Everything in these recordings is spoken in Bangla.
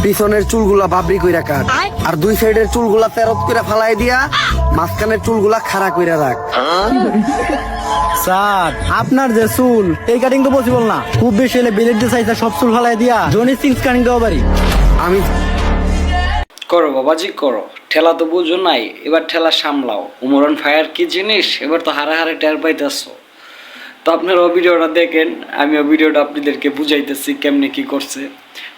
পিছনের চুলগুলা বাবরি কইরা কাট, আর দুই সাইডের চুলগুলা তেরত কইরা ফালাই দিয়া মাঝখানের চুলগুলা খাড়া কইরা রাখ। স্যার আপনার যে চুল এই কাটিং তো পসিবল না, খুব বেশি হলে বিলেট দিয়ে চাইছে সব চুল ফালাই দিয়া জনি সিংস কাটিং দেওয়া পারি আমি। করো বাবাজি করো, ঠেলা তো বুঝো নাই, এবার ঠেলা সামলাও। উমরন ফায়ার কি জিনিস এবার তো হারে হারে টের পাইতেছো। তো আপনারাও ভিডিওটা দেখেন, আমিও ভিডিওটা আপনাদেরকে বুঝাইতেছি কেমনে কি করছে।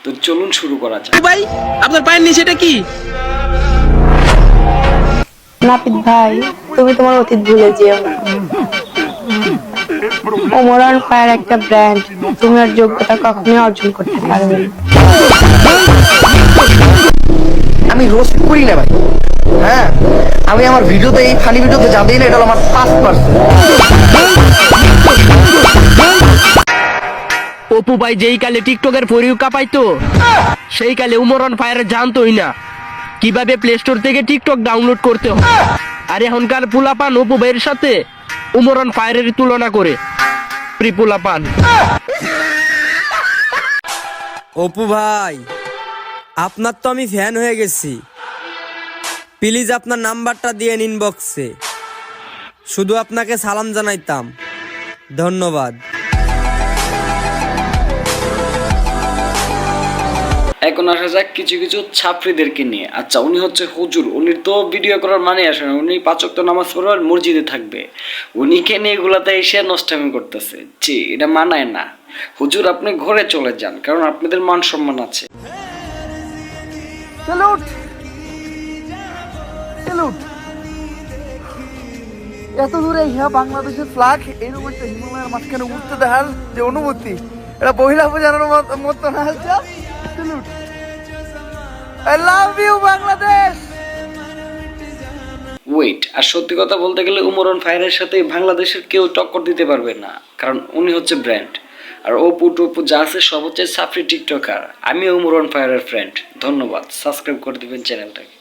তো চলুন শুরু করা যাক। ভাই আপনার পায়ের নিচে এটা কি? নাপিত ভাই, তুমি তোমার অতীত ভুলে যেও না। ওমরান ফায়ার একটা ব্র্যান্ড, তুমি আর যোগ্যতা কখনোই অর্জন করতে পারবে না। আমি রোস্ট করি না ভাই, হ্যাঁ আমি আমার ভিডিওতে, এই ফানি ভিডিওতে যা দিই না এটা হলো আমার 5%। অপু ভাই যেই কালে টিকটকের ফরিউ কাপাইতো, সেই কালে উমরন ফায়ার জানতোই না কিভাবে প্লে স্টোর থেকে টিকটক ডাউনলোড করতে হয়। আর এখনকার পুলাপান অপু ভাইয়ের সাথে উমরন ফায়ারের তুলনা করে পুলাপান। অপু ভাই, আপনার তো আমি ফ্যান হয়ে গেছি, প্লিজ আপনার নাম্বারটা দিয়ে ইনবক্সে, শুধু আপনাকে সালাম জানাইতাম। ধন্যবাদ। এখন আসা যাক কিছু কিছু ছাত্রীদেরকে নিয়ে। আচ্ছা, উনি হচ্ছে হুজুর, উনি তো ভিডিও করার মানে আসে না, উনি 5 ওয়াক্ত নামাজ পড়ার মসজিদে থাকবে, উনিকে নিয়ে এগুলাতে এসে নষ্টামি করতেছে। জি, এটা মানায় না। হুজুর আপনি ঘরে চলে যান, কারণ আপনাদের মান সম্মান আছে। এত দূরে ইহা বাংলাদেশের ফ্ল্যাগ, এরকম একটা হিমালয়ের মাঝখানে উঠতে দেখার যে অনুভূতি, এটা বহিলা বোঝানোর মতো না। I love you Bangladesh. Wait, আর সত্যি কথা বলতে গেলে উমরন ফায়ারের সাথে বাংলাদেশের কেউ টক্কর দিতে পারবে না, কারণ উনি হচ্ছে ব্র্যান্ড। আর অপু টপু যা আছে সব হচ্ছে সাফরি টিকটকার। আমি উমরন ফায়ারের ফ্রেন্ড। ধন্যবাদ, সাবস্ক্রাইব করে দিবেন চ্যানেলটাকে।